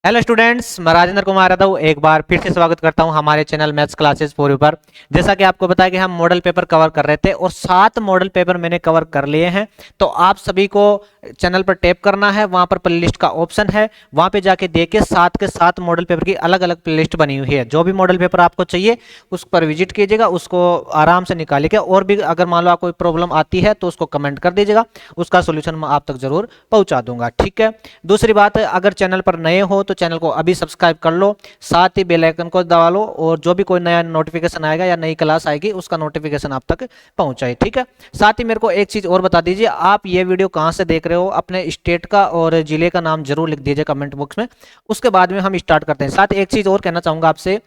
Hello students, मैं राजेंद्र कुमार यादव एक बार फिर से स्वागत करता हूं हमारे channel maths classes for you पर। जैसा कि आपको बताया कि हम मॉडल पेपर कवर कर रहे थे और 7 मॉडल पेपर मैंने कवर कर लिए हैं। तो आप सभी को चैनल पर टैप करना है, वहां पर प्लेलिस्ट का ऑप्शन है, वहां पे जाके देखिए 7 के 7 मॉडल पेपर की अलग अलग प्लेलिस्ट बनी हुई है। जो भी मॉडल पेपर आपको चाहिए उस पर विजिट कीजिएगा, उसको आराम से निकालिएगा। और भी अगर मान लो कोई प्रॉब्लम आती है तो उसको कमेंट कर दीजिएगा, उसका सोल्यूशन मैं आप तक जरूर पहुंचा दूंगा। ठीक है। दूसरी बात है, अगर चैनल पर नए हो तो चैनल को अभी सब्सक्राइब कर लो, साथ ही बेल आइकन को दबा लो, और जो भी कोई नया नोटिफिकेशन आएगा या नई क्लास आएगी उसका नोटिफिकेशन आप तक पहुंचाए। ठीक है। साथ ही मेरे को एक चीज और बता दीजिए, आप ये वीडियो कहां से देख रहे हो, अपने स्टेट का और जिले का नाम जरूर लिख दीजिए कमेंट बॉक्स में। उसके बाद में हम स्टार्ट करते हैं। साथ ही एक चीज और कहना चाहूंगा आपसे,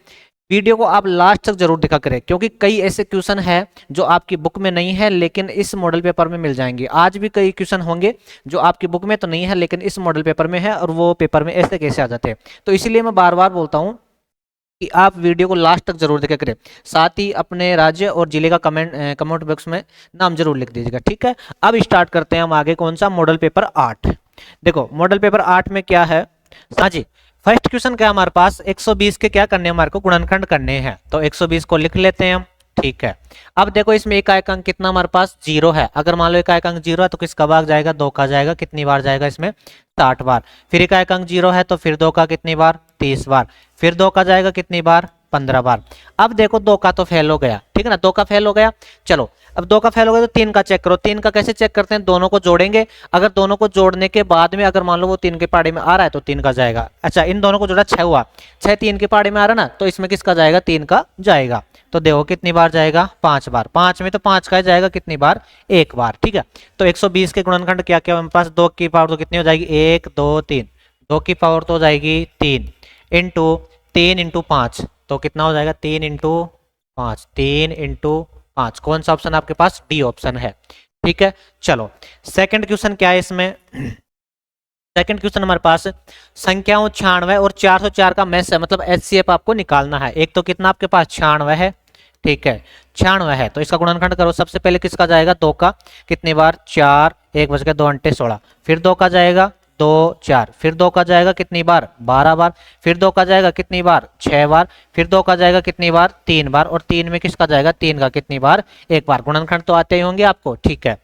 वीडियो को आप लास्ट तक जरूर देखा करें, क्योंकि कई ऐसे क्वेश्चन है जो आपकी बुक में नहीं है लेकिन इस मॉडल पेपर में मिल जाएंगे। आज भी कई क्वेश्चन होंगे जो आपकी बुक में तो नहीं है लेकिन इस मॉडल पेपर में है, और वो पेपर में ऐसे कैसे आ जाते हैं। तो इसीलिए मैं बार बार बोलता हूं कि आप वीडियो को लास्ट तक जरूर देखा करें। साथ ही अपने राज्य और जिले का कमेंट बॉक्स में नाम जरूर लिख दीजिएगा। ठीक है। अब स्टार्ट करते हैं हम आगे। कौन सा? Model paper 8। देखो मॉडल पेपर 8 में क्या है। हाँ जी, फर्स्ट क्वेश्चन क्या है हमारे पास, 120 के क्या करने हैं, हमारे को गुणनखंड करने हैं। तो 120 को लिख लेते हैं हम। ठीक है। अब देखो इसमें इकाई अंक कितना हमारे पास 0 है। अगर मान लो इकाई अंक 0 है तो किसका भाग जाएगा? 2 का जाएगा। कितनी बार जाएगा इसमें? 60 बार। फिर इकाई अंक 0 है तो फिर 2 का कितनी बार? 30 बार। फिर 2 का जाएगा कितनी बार? 15 बार। अब देखो 2 का तो फेल हो गया, ठीक है ना, 2 का फेल हो गया। चलो अब 2 का फेल हो गया तो 3 का चेक करो। 3 का कैसे चेक करते हैं? दोनों को जोड़ेंगे। अगर दोनों को जोड़ने के बाद में अगर मान लो वो 3 के पहाड़े में आ रहा है तो 3 का जाएगा। अच्छा, इन दोनों को जोड़ा 6 हुआ, 6 3 के पहाड़े में आ रहा ना, तो इसमें किसका जाएगा? 3 का जाएगा। तो देखो कितनी बार जाएगा? 5 बार। 5 में तो 5 का जाएगा कितनी बार? 1 बार। ठीक है। तो 120 के गुणनखंड क्या क्या हमारे पास? 2 की पावर तो कितनी हो जाएगी? 1 2 3। 2 की पावर तो हो जाएगी 3 इंटू 3 इंटू 5, तो कितना हो जाएगा? 3 इंटू 5, 3 इंटू 5। कौन सा ऑप्शन आपके पास? डी ऑप्शन है। ठीक है। चलो सेकंड क्वेश्चन क्या है इसमें। सेकंड क्वेश्चन हमारे पास संख्याओं 96 और 404 का मैस है, मतलब एचसीएफ आपको निकालना है। एक तो कितना आपके पास? 96 है। ठीक है, 96 है तो इसका गुणनखंड करो। सबसे पहले किसका जाएगा? 2 का। कितनी बार? 4। 1 बच गया, 2 अंटे 16। फिर 2 का जाएगा 2 4। फिर 2 का जाएगा कितनी बार? 12 बार। फिर 2 का जाएगा कितनी बार? 6 बार। फिर 2 का जाएगा कितनी बार? 3 बार। और 3 में किसका जाएगा? 3 का कितनी बार? 1 बार। गुणनखंड तो आते ही होंगे आपको। ठीक है।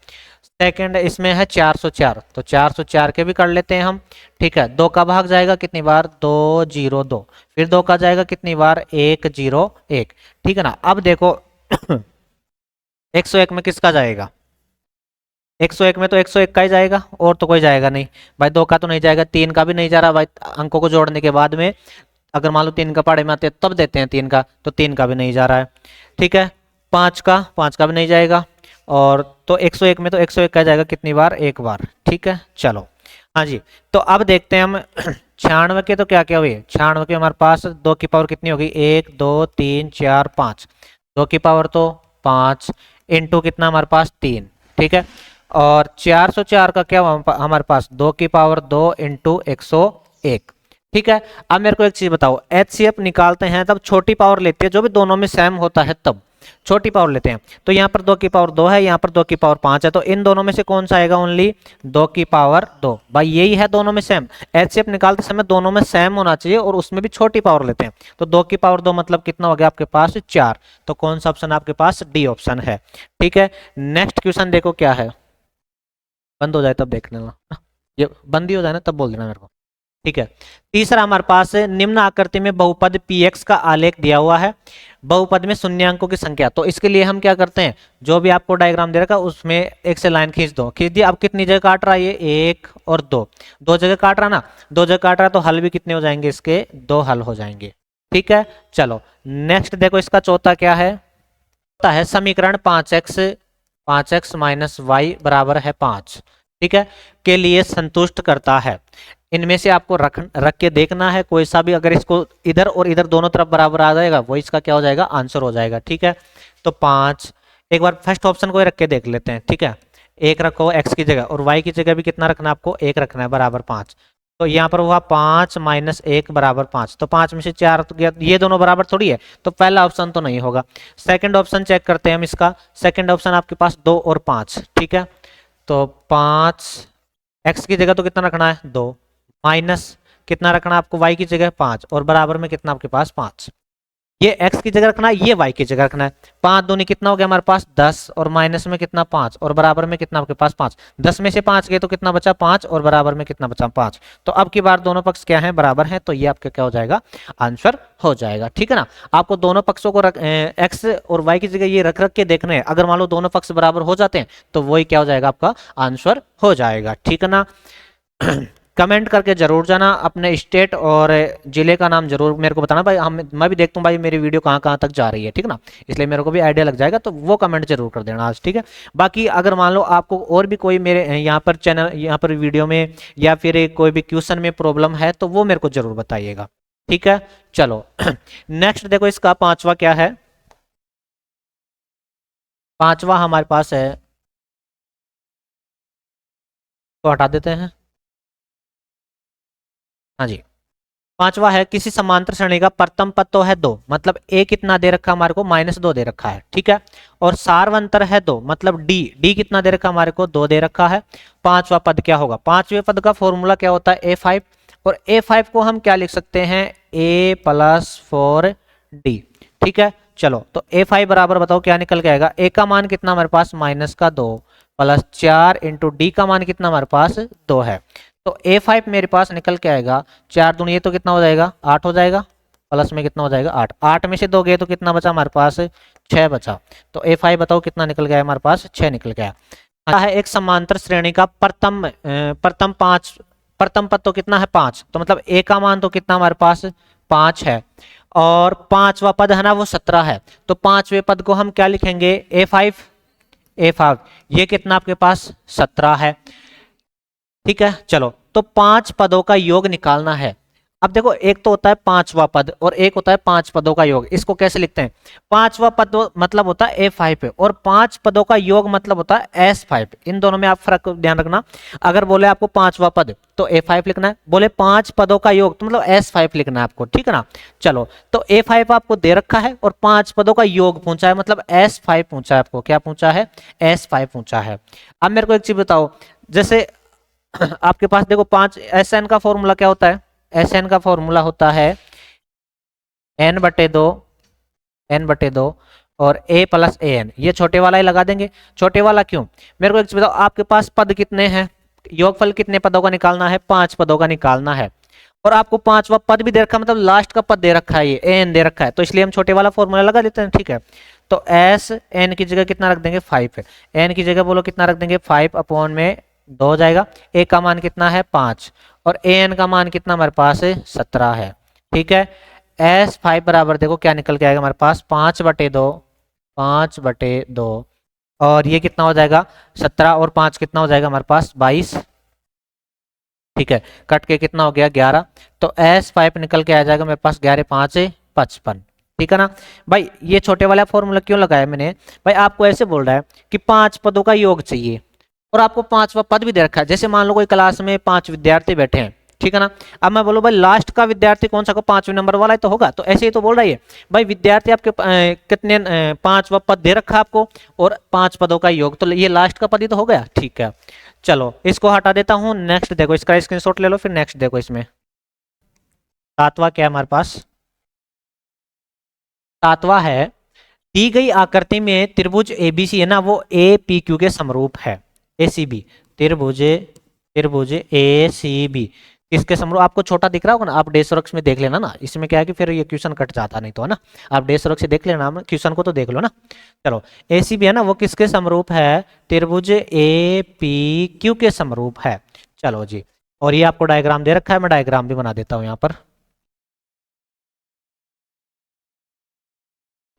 सेकंड इसमें है 404, तो 404 के भी कर लेते हैं हम। ठीक है। 2 का भाग जाएगा कितनी बार? 2 0 2। फिर 2 का जाएगा कितनी बार? 1 0 1। ठीक है ना। अब देखो 101 में किसका जाएगा? 101 में तो 101 का ही जाएगा, और तो कोई जाएगा नहीं भाई। 2 का तो नहीं जाएगा, 3 का भी नहीं जा रहा भाई। अंकों को जोड़ने के बाद में अगर मान लो 3 का पहाड़े में आते हैं तब देते हैं 3 का, तो 3 का भी नहीं जा रहा है। ठीक है। 5 का भी नहीं जाएगा। और तो 101 में तो 101 का जाएगा कितनी बार? 1 बार। ठीक है। चलो हाँ जी, तो अब देखते हैं हम 96 के तो क्या क्या हुए। 96 के हमारे पास 2 की पावर कितनी होगी? 1 2 3 4 5। 2 की पावर तो 5 इंटू कितना हमारे पास? 3। ठीक है। और 404 का क्या हमारे पास? 2 की पावर 2 इंटू 101। ठीक है। अब मेरे को एक चीज बताओ, एचसीएफ निकालते हैं तब छोटी पावर लेते हैं, जो भी दोनों में सेम होता है तब छोटी पावर लेते हैं। तो यहाँ पर 2 की पावर 2 है, यहाँ पर 2 की पावर 5 है, तो इन दोनों में से कौन सा आएगा? ओनली 2 की पावर 2। भाई यही है, दोनों में सेम। एचसीएफ निकालते समय दोनों में सेम होना चाहिए, और उसमें भी छोटी पावर लेते हैं। तो 2 की पावर 2 मतलब कितना हो गया आपके पास? 4। तो कौन सा ऑप्शन आपके पास? डी ऑप्शन है। ठीक है। नेक्स्ट क्वेश्चन देखो क्या है। बंद हो जाए तब देख लेना, ये बंद ही हो जाए ना तब बोल देना मेरे को। ठीक है। तीसरा हमारे पास है, निम्न आकृति में बहुपद px का आलेख दिया हुआ है, बहुपद में शून्यांकों की संख्या। तो इसके लिए हम क्या करते हैं, जो भी आपको डायग्राम दे रखा है उसमें एक से लाइन खींच दो। खींच दिया। अब कितनी जगह काट रहा है ये? 1 और 2, 2 जगह काट रहा ना, 2 जगह काट रहा है, तो हल भी कितने हो जाएंगे इसके? 2 हल हो जाएंगे। ठीक है। चलो नेक्स्ट देखो, इसका चौथा क्या है? चौथा है समीकरण 5x माइनस वाई बराबर है 5, ठीक है, के लिए संतुष्ट करता है। इनमें से आपको रख के देखना है, कोई सा भी अगर इसको इधर और इधर दोनों तरफ बराबर आ जाएगा वो इसका क्या हो जाएगा? आंसर हो जाएगा। ठीक है। तो 5, एक बार फर्स्ट ऑप्शन को ही रख के देख लेते हैं। ठीक है। 1 रखो x की जगह, और y की जगह भी कितना रखना है आपको? 1 रखना है, बराबर 5। तो यहाँ पर हुआ 5 माइनस 1 बराबर 5। तो 5 में से 4 तो गया, ये दोनों बराबर थोड़ी है, तो पहला ऑप्शन तो नहीं होगा। सेकंड ऑप्शन चेक करते हैं हम इसका। सेकंड ऑप्शन आपके पास 2 और 5। ठीक है। तो 5 x की जगह तो कितना रखना है? 2, माइनस कितना रखना आपको, y की जगह 5 और बराबर में कितना आपके पास 5। ये x की जगह रखना है, ये y की जगह रखना है। 5 दूनी कितना हो गया हमारे पास 10 और माइनस में कितना 5 और बराबर में कितना आपके पास 5। 10 में से 5 गए तो कितना बचा 5 और बराबर में कितना बचा 5। तो अब की बार दोनों पक्ष क्या है, बराबर है, तो ये आपका क्या हो जाएगा, आंसर हो जाएगा। ठीक है ना। आपको दोनों पक्षों को x और y की जगह ये रख रख के देखने हैं। अगर मान लो दोनों पक्ष बराबर हो जाते हैं तो वही क्या हो जाएगा, आपका आंसर हो जाएगा। ठीक है ना। कमेंट करके जरूर जाना, अपने स्टेट और जिले का नाम जरूर मेरे को बताना भाई, मैं भी देखता हूँ भाई मेरी वीडियो कहाँ कहाँ तक जा रही है। ठीक ना, इसलिए मेरे को भी आइडिया लग जाएगा, तो वो कमेंट जरूर कर देना आज। ठीक है। बाकी अगर मान लो आपको और भी कोई मेरे यहाँ पर चैनल, यहाँ पर वीडियो में या फिर कोई भी क्वेश्चन में प्रॉब्लम है तो वो मेरे को जरूर बताइएगा। ठीक है। चलो नेक्स्ट देखो, इसका पांचवा क्या है। पांचवा हमारे पास है, तो हटा देते हैं। हाँ जी, पांचवा है, किसी समांतर श्रेणी का प्रथम पद तो है 2, मतलब a कितना दे रखा है हमारे को, -2 दे रखा है। ठीक है। और सार्वंतर है 2, मतलब d कितना दे रखा है हमारे को, 2 दे रखा है। पांचवा पद क्या होगा, पांचवें पद का फॉर्मूला क्या होता है, a5, और a5 को हम क्या लिख सकते हैं, a + 4d। ठीक है। चलो तो a5 बराबर बताओ क्या निकल के आएगा, a का मान कितना हमारे पास -2 + 4 × d का मान कितना हमारे पास 2 है। तो a5 मेरे पास निकल के आएगा 4 दूनी ये तो कितना हो जाएगा 8 हो जाएगा, प्लस में कितना हो जाएगा 8, 8 में से 2 गए तो कितना बचा हमारे पास 6 बचा। तो a5 बताओ कितना निकल गया हमारे पास, 6 निकल गया। है एक समांतर श्रेणी का प्रथम पद तो कितना है 5, तो मतलब a का मान तो कितना हमारे पास 5 है, और पांचवा पद है ना वो 17 है। तो पांचवें पद को हम क्या लिखेंगे, a5 ये कितना आपके पास 17 है। ठीक है। चलो तो 5 पदों का योग निकालना है। अब देखो एक तो होता है पांचवा पद और एक होता है 5 पदों का योग। इसको कैसे लिखते हैं, पांचवा पद मतलब होता है a5 और 5 पदों का योग मतलब होता है s5। इन दोनों में आप फर्क ध्यान रखना। अगर बोले आपको पांचवा पद तो a5 लिखना है, बोले 5 पदों का योग तो मतलब s5 लिखना है आपको। ठीक है ना। चलो तो a5 आपको दे रखा है और 5 पदों का योग पूछा है, मतलब s5 पूछा है आपको। क्या पूछा है, s5 पूछा है। अब मेरे को एक चीज बताओ, जैसे आपके पास देखो 5 SN का फॉर्मूला क्या होता है, SN का फॉर्मूला होता है n/2 और a + an। ये छोटे वाला ही लगा देंगे। छोटे वाला क्यों, मेरे को एक चीज बताओ, आपके पास पद कितने हैं, योगफल कितने पदों का निकालना है, 5 पदों का निकालना है, और आपको 5वां पद भी दे रखा है, मतलब लास्ट का पद दे रखा है, ये an दे रखा है, तो इसलिए हम छोटे वाला फॉर्मूला लगा लेते हैं। ठीक है। तो s n की जगह कितना रख देंगे 5 है, n की जगह बोलो कितना रख देंगे 5 में 2 हो जाएगा। a का मान कितना है 5 और an का मान कितना हमारे पास 17 है। ठीक है। s5 बराबर देखो क्या निकल के आएगा हमारे पास 5/2 और ये कितना हो जाएगा 17 और 5 कितना हो जाएगा हमारे पास 22। ठीक है। कट के कितना हो गया 11, तो s5 निकल के आ जाएगा मेरे पास 11 5 55। ठीक है ना भाई। ये छोटे वाला फॉर्मूला क्यों लगाया मैंने, भाई आपको ऐसे बोल रहा है कि 5 पदों का योग चाहिए और आपको 5वां पद भी दे रखा है। जैसे मान लो कोई क्लास में 5 विद्यार्थी बैठे हैं, ठीक है ना। अब मैं बोलूं भाई लास्ट का विद्यार्थी कौन सा, को 5वें नंबर वाला ही तो होगा, तो ऐसे ही तो बोल रहा है भाई विद्यार्थी आपके कितने 5वां पद दे रखा है आपको और 5 पदों का योग, तो ये लास्ट का पद ही तो हो गया। ठीक है। चलो इसको हटा देता हूं। नेक्स्ट देखो, इसका स्क्रीनशॉट ले लो, फिर नेक्स्ट देखो। इसमें 7वां क्या है हमारे पास, 7वां है, दी गई आकृति में त्रिभुज एबीसी है ना वो APQ के समरूप है। ACB त्रिभुज ACB किसके समरूप, आपको छोटा दिख रहा होगा ना, आप डेसोरक्स में देख लेना ना। इसमें क्या है कि फिर ये क्वेश्चन कट जाता नहीं तो है ना, आप डेसोरक्स से देख लेना, क्वेश्चन को तो देख लो ना। चलो ACB है ना वो किसके समरूप है, त्रिभुज APQ के समरूप है। चलो जी, और ये आपको डायग्राम दे रखा है, मैं डायग्राम भी बना देता हूँ यहाँ पर।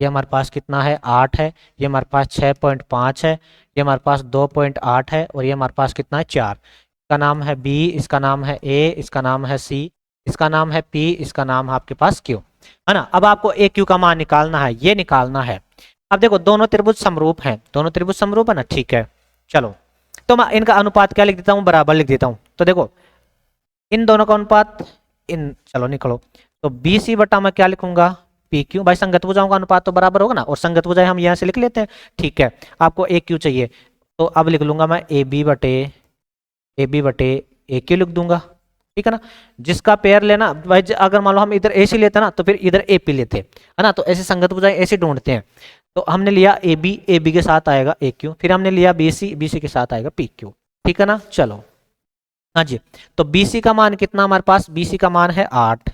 ये हमारे पास कितना है 8 है, ये हमारे पास 6.5 है, ये हमारे पास 2.8 है, और ये हमारे पास कितना है 4। इसका नाम है B, इसका नाम है A, इसका नाम है C, इसका नाम है P, इसका नाम है आपके पास Q, है ना। अब आपको AQ का मान निकालना है, ये निकालना है। अब देखो दोनों त्रिभुज समरूप हैं, दोनों त्रिभुज समरूप है ना। ठीक है। चलो तो मैं इनका अनुपात क्या लिख देता हूँ, बराबर लिख देता हूँ। तो देखो इन दोनों का अनुपात, इन चलो निकलो, तो BC बटा मैं क्या लिखूंगा PQ, भाई संगत भुजाओं का अनुपात तो बराबर होगा ना, और संगत भुजाएं हम यहाँ से लिख लेते हैं। ठीक है। आपको AQ चाहिए तो अब लिख लूंगा मैं AB बटे AQ लिख दूंगा। ठीक ठीक है ना। जिसका पेयर लेना भाई, अगर मान लो हम इधर AC लेते ना तो फिर इधर AP लेते, है ना। तो ऐसे संगत भुजाएं ऐसे ढूंढते हैं। तो हमने लिया AB, AB के साथ आएगा AQ, फिर हमने लिया BC, BC के साथ आएगा PQ, ठीक है ना। चलो हाँ जी, तो BC का मान कितना हमारे पास, BC का मान है 8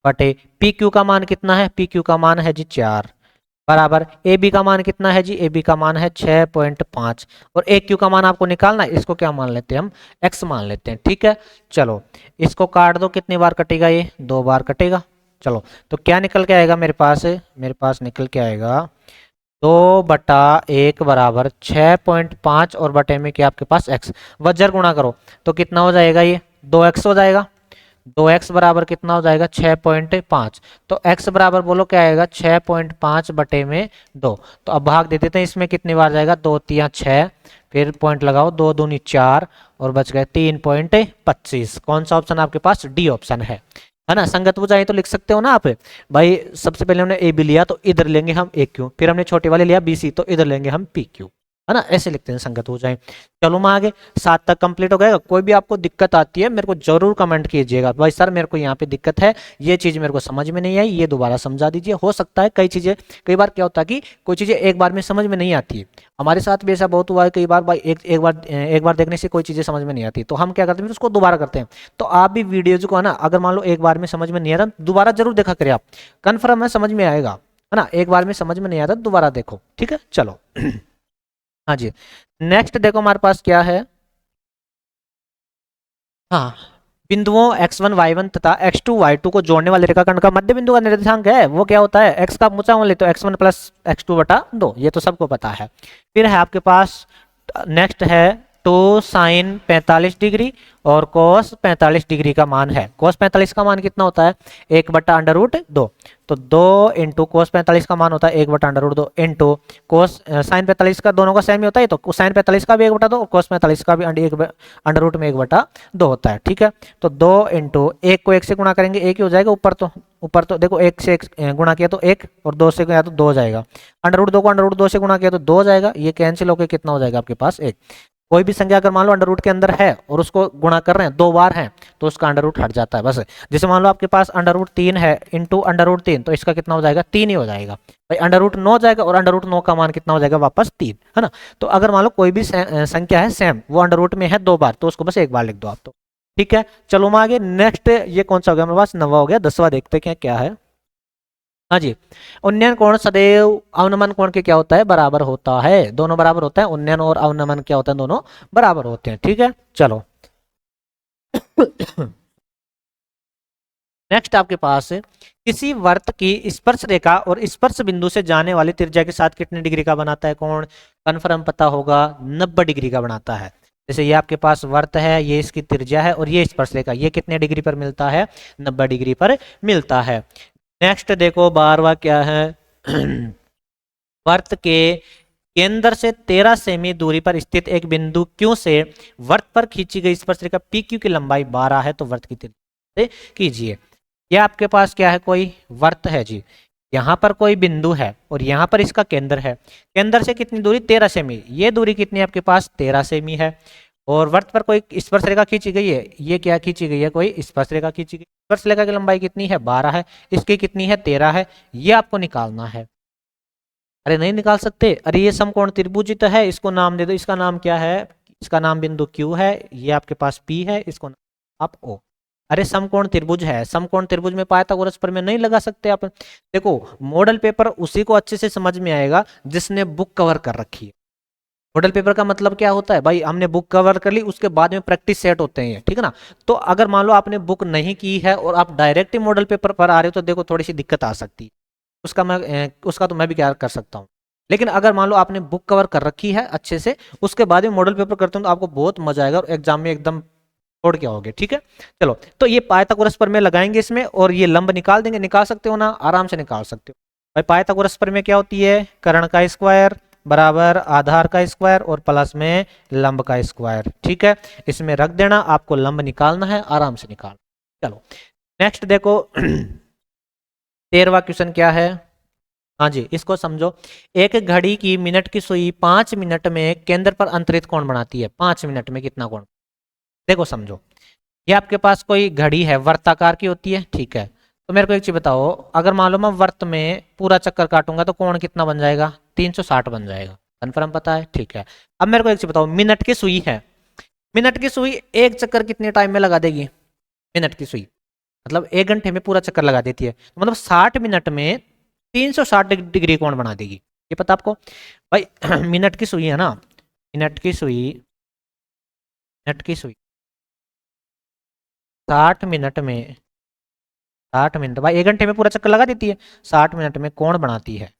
बटे PQ का मान कितना है, PQ का मान है जी 4 बराबर AB का मान कितना है जी, AB का मान है 6.5 और AQ का मान आपको निकालना है, इसको क्या मान लेते हैं हम, X मान लेते हैं, ठीक है। चलो इसको काट दो, कितनी बार कटेगा ये, 2 बार कटेगा। चलो तो क्या निकल के आएगा मेरे पास निकल के आएगा 2/1 बराबर 6.5 और बटे में क्या आपके पास X, वज्र गुणा करो तो कितना हो जाएगा, ये 2X हो जाएगा। 2x बराबर कितना हो जाएगा 6.5, तो x बराबर बोलो क्या आएगा 6.5 बटे में 2। तो अब भाग दे देते हैं, इसमें कितनी बार जाएगा, 2 3 6, फिर पॉइंट लगाओ, 2 दूनी 4 और बच गए 3.25। कौन सा ऑप्शन आपके पास, डी ऑप्शन है ना। संगत भुजाएं तो लिख सकते हो ना आप भाई। सबसे पहले हमने ए बी लिया तो इधर लेंगे हम AQ, फिर हमने छोटे वाले लिया BC तो इधर लेंगे हम PQ, है ना। ऐसे लिखते हैं संगत हो जाए। चलो मैं आगे 7 तक कंप्लीट हो गएगा। कोई भी आपको दिक्कत आती है मेरे को जरूर कमेंट कीजिएगा, भाई सर मेरे को यहाँ पे दिक्कत है, ये चीज मेरे को समझ में नहीं आई, ये दोबारा समझा दीजिए। हो सकता है कई चीजें, कई बार क्या होता है कि कोई चीजें एक बार में समझ में नहीं आती है, हमारे साथ भी ऐसा बहुत हुआ है कई बार भाई। एक बार देखने से कोई चीजें समझ में नहीं आती तो हम क्या करते हैं, उसको दोबारा करते हैं। तो आप भी वीडियोज को है ना, अगर मान लो एक बार में समझ में नहीं आ रहा, दोबारा जरूर देखा करें आप, कन्फर्म है समझ में आएगा, है ना। एक बार में समझ में नहीं आता दोबारा देखो, ठीक है। चलो हाँ जी, नेक्स्ट देखो हमारे पास क्या है, हाँ बिंदुओं x1 y1 तथा x2 y2 को जोड़ने वाले रेखाखंड का मध्य बिंदु का निर्देशांक है वो क्या होता है, x का ऊंचा मान ले तो x1 प्लस x2 बटा 2, ये तो सबको पता है। फिर है आपके पास नेक्स्ट है 2 साइन 45 डिग्री और कोस 45 डिग्री का मान है। कोस 45 का मान कितना होता है, 1/√2, तो 2 इंटू कोस 45 का मान होता है 1/√2 इंटू कोस साइन 45 का, दोनों का सेम ही होता है, तो साइन 45 का भी 1/2 और कोस 45 का भी अंडर रूट में 1/2 होता है, ठीक है। तो 2 इंटू 1 को 1 से गुणा करेंगे 1 ही हो जाएगा, ऊपर तो देखो 1 से 1 गुणा किया तो 1 और 2 से गया तो 2 हो जाएगा, अंडर रूट 2 को अंडर रूट 2 से गुणा किया तो 2 हो जाएगा, ये कैंसिल होकर कितना हो जाएगा आपके पास 1। कोई भी संख्या अगर मान लो अंडर रूट के अंदर है और उसको गुणा कर रहे हैं 2 बार है तो उसका अंडर रूट हट जाता है बस। जैसे मान लो आपके पास अंडर रूट 3 है इंटू अंडर रूट 3, तो इसका कितना हो जाएगा 3 ही हो जाएगा भाई। अंडर रूट 9 जाएगा और अंडर रूट 9 का मान कितना हो जाएगा वापस 3, है ना। तो अगर मान लो कोई भी संख्या है सेम, वो अंडर रूट में है 2 बार तो उसको बस 1 बार लिख दो आप, तो ठीक है। चलो मैं आगे नेक्स्ट, ये कौन सा हो गया हमारे पास, 9वां हो गया। 10वां देखते हैं क्या है। हाँ जी, उन्नयन कोण सदैव अवनमन कोण के क्या होता है, बराबर होता है, दोनों बराबर होता है। उन्नयन और अवनमन क्या होता है, दोनों बराबर होते हैं, ठीक है। चलो नेक्स्ट आपके पास किसी वर्त की स्पर्श रेखा और स्पर्श बिंदु से जाने वाली त्रिज्या के साथ कितने डिग्री का बनाता है कोण, कन्फर्म पता होगा, 90 डिग्री का बनाता है। जैसे ये आपके पास वर्त है, ये इसकी त्रिज्या है और ये स्पर्श रेखा, ये कितने डिग्री पर मिलता है, 90 डिग्री पर मिलता है। नेक्स्ट देखो 12वां क्या है वर्त के केंद्र से 13 सेमी दूरी पर स्थित एक बिंदु Q से वर्त पर खींची गई स्पर्शरेखा PQ की लंबाई 12 है तो वर्त की त्रिज्या कीजिए। यह आपके पास क्या है, कोई वर्त है जी, यहाँ पर कोई बिंदु है और यहाँ पर इसका केंद्र है। केंद्र से कितनी दूरी 13 सेमी, ये दूरी कितनी है आपके पास 13 सेमी है। और वर्त पर कोई स्पर्श रेखा खींची गई है, ये क्या खींची गई है, कोई स्पर्श रेखा खींची गई। स्पर्श रेखा की लंबाई कितनी है 12 है, इसकी कितनी है 13 है, ये आपको निकालना है। अरे नहीं निकाल सकते, अरे ये समकोण त्रिभुजित है, इसको नाम दे दो, इसका नाम क्या है, इसका नाम बिंदु Q है, ये आपके पास P है, इसको आप O। अरे समकोण त्रिभुज है, समकोण त्रिभुज में पाइथागोरस प्रमेय नहीं लगा सकते आप। देखो मॉडल पेपर उसी को अच्छे से समझ में आएगा जिसने बुक कवर कर रखी है। मॉडल पेपर का मतलब क्या होता है भाई, हमने बुक कवर कर ली, उसके बाद में प्रैक्टिस सेट होते हैं, ठीक है ना। तो अगर मान लो आपने बुक नहीं की है और आप डायरेक्ट ही मॉडल पेपर पर आ रहे हो तो देखो थोड़ी सी दिक्कत आ सकती है, उसका तो मैं भी क्या कर सकता हूँ। लेकिन अगर मान लो आपने बुक कवर कर रखी है अच्छे से, उसके बाद में मॉडल पेपर करते हो तो आपको बहुत मजा आएगा और एग्जाम में एकदम छोड़ के आओगे, ठीक है। चलो तो ये पाइथागोरस प्रमेय लगाएंगे इसमें और ये लंब निकाल देंगे, निकाल सकते हो ना, आराम से निकाल सकते हो भाई। पाइथागोरस प्रमेय क्या होती है, कर्ण का स्क्वायर बराबर आधार का स्क्वायर और प्लस में लंब का स्क्वायर, ठीक है। इसमें रख देना, आपको लंब निकालना है, आराम से निकाल। चलो नेक्स्ट देखो 13वां क्वेश्चन क्या है, हाँ जी इसको समझो। एक घड़ी की मिनट की सुई 5 मिनट में केंद्र पर अंतरित कोण बनाती है, 5 मिनट में कितना कोण, देखो समझो। ये आपके पास कोई घड़ी है, वर्ताकार की होती है, ठीक है। तो मेरे को एक चीज बताओ, अगर मान लो मैं वर्त में पूरा चक्कर काटूंगा तो कोण कितना बन जाएगा, 360 बन जाएगा। कन्फर्म पता है, ठीक है। अब मेरे को एक चीज बताओ, मिनट की सुई है, मिनट की सुई एक चक्कर कितने टाइम में लगा देगी, मिनट की सुई मतलब 1 घंटे में पूरा चक्कर लगा देती है, तो मतलब 60 मिनट में 360 डिग्री कोण बना देगी। ये पता आपको भाई? मिनट की सुई है ना, मिनट की सुई, मिनट की सुई 60 मिनट में, 60 मिनट भाई 1 घंटे में पूरा चक्कर लगा देती है, 60 मिनट में कोण बनाती है,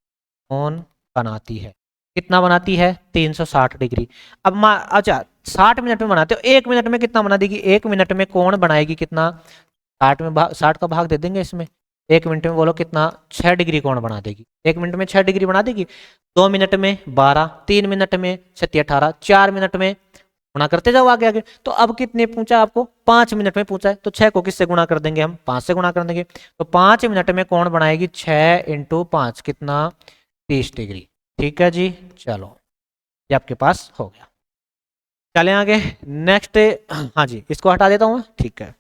कोण बनाती है, कितना बनाती है, 360 डिग्री। अब अच्छा 60 मिनट में बनाते हो, 1 मिनट में कितना बना देगी, 1 मिनट में कोण बनाएगी कितना, 60 का भाग दे देंगे इसमें, 1 मिनट में बोलो कितना, 6 डिग्री कोण बना देगी, 1 मिनट में 6 डिग्री बना देगी। 2 मिनट में 12, 3 मिनट में 36 18, 4 मिनट में गुणा करते जाओ आगे आगे। तो अब कितने पूछा आपको, 5 मिनट में पूछा है, तो 6 को किससे गुणा कर देंगे हम, 5 से गुणा कर देंगे। तो 5 मिनट में कौन बनाएगी, 6 × 5 कितना, 30 डिग्री। ठीक है जी, चलो ये आपके पास हो गया। चलें आगे, नेक्स्ट। हाँ जी, इसको हटा देता हूँ, ठीक है।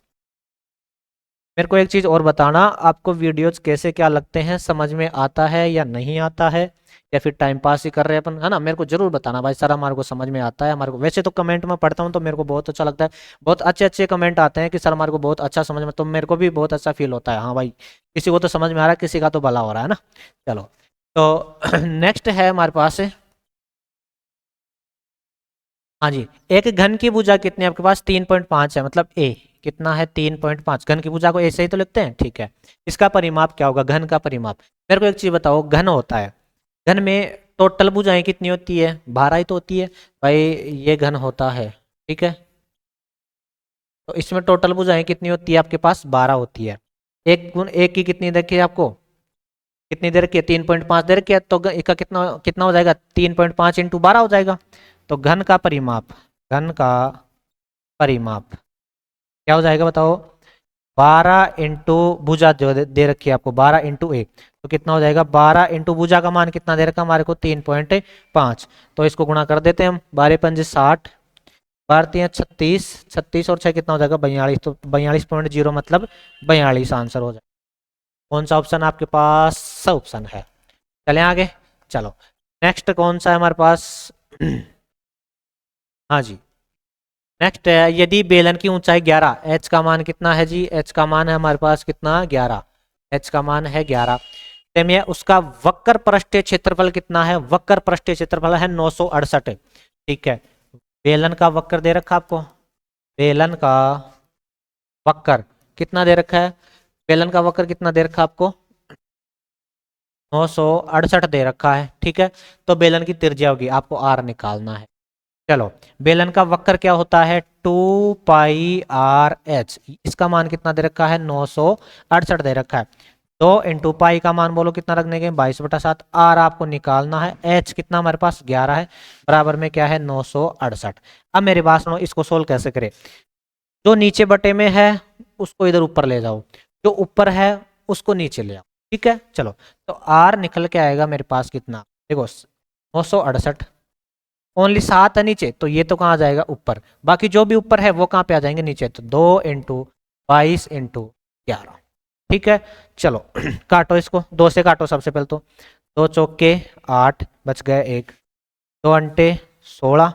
मेरे को एक चीज़ और बताना, आपको वीडियोज कैसे क्या लगते हैं, समझ में आता है या नहीं आता है, या फिर टाइम पास ही कर रहे हैं अपन, है ना। मेरे को जरूर बताना भाई, सर हमारे को समझ में आता है, हमारे को वैसे तो कमेंट में पढ़ता हूँ तो मेरे को बहुत अच्छा लगता है, बहुत अच्छे अच्छे कमेंट आते हैं कि सर हमारे को बहुत अच्छा समझ में, तो मेरे को भी बहुत अच्छा फील होता है, हाँ भाई किसी को तो समझ में आ रहा है, किसी का तो भला हो रहा है ना। चलो तो नेक्स्ट है हमारे पास, हाँ जी, एक घन की भुजा कितनी आपके पास, 3.5 है, मतलब ए कितना है, 3.5। घन की भुजा को ऐसे ही तो लिखते हैं, ठीक है। इसका परिमाप क्या होगा, घन का परिमाप। मेरे को एक चीज बताओ, घन होता है, घन में टोटल भुजाएं कितनी होती है, 12 ही तो होती है भाई, ये घन होता है, ठीक है। तो इसमें टोटल भुजाएं कितनी होती है आपके पास, 12 होती है। एक गुण एक की कितनी देखिए आपको, कितनी दे रखी है, 3.5 दे रखी है, तो इसका कितना कितना हो जाएगा, 3.5 × 12 हो जाएगा। तो घन का परिमाप, घन का परिमाप क्या हो जाएगा बताओ, 12 इंटू भुजा जो दे रखी है आपको, 12 × 1, तो कितना हो जाएगा, 12 इंटू भुजा का मान कितना दे रखा हमारे को, 3.5। तो इसको गुणा कर देते हैं हम, 12 × 5 = 60, 12 × 36, 36 और 6 कितना हो जाएगा, 42। तो 42.0 मतलब 42 आंसर हो जाएगा। कौन सा ऑप्शन आपके पास, सा ऑप्शन है। चलें आगे, चलो नेक्स्ट कौन सा है हमारे पास। हाँ जी, नेक्स्ट है, यदि बेलन की ऊंचाई 11, एच का मान कितना है जी, एच का मान है हमारे पास कितना, 11, एच का मान है 11। में उसका वक्र पृष्ठीय क्षेत्रफल कितना है, वक्र पृष्ठीय क्षेत्रफल है 968, ठीक है। बेलन का वक्र दे रखा आपको, बेलन का वक्र कितना दे रखा है, बेलन का वक्र कितना दे रखा आपको, 968 दे रखा है, ठीक है। तो बेलन की त्रिज्या होगी, आपको आर निकालना है। चलो, बेलन का वक्र क्या होता है, 2πr/h, इसका मान कितना दे रखा है, 968 दे रखा है। 2 × पाई का मान बोलो कितना रखने के, 22/7। आर आपको निकालना है, एच कितना हमारे पास 11 है, बराबर में क्या है, 968। अब मेरी बात सुनो, इसको सोल्व कैसे करें, जो नीचे बटे में है उसको इधर ऊपर ले जाओ, जो ऊपर है उसको नीचे ले आओ, ठीक है। चलो, तो आर निकल के आएगा मेरे पास कितना, देखो 968, ओनली 7 है नीचे, तो ये तो कहाँ जाएगा, ऊपर। बाकी जो भी ऊपर है वो कहाँ पे आ जाएंगे, नीचे। तो 2 × 22 × 11, ठीक है। चलो काटो इसको, 2 से काटो सबसे पहले तो, 2 चौके 8, बच गए 1, 2 अंटे 16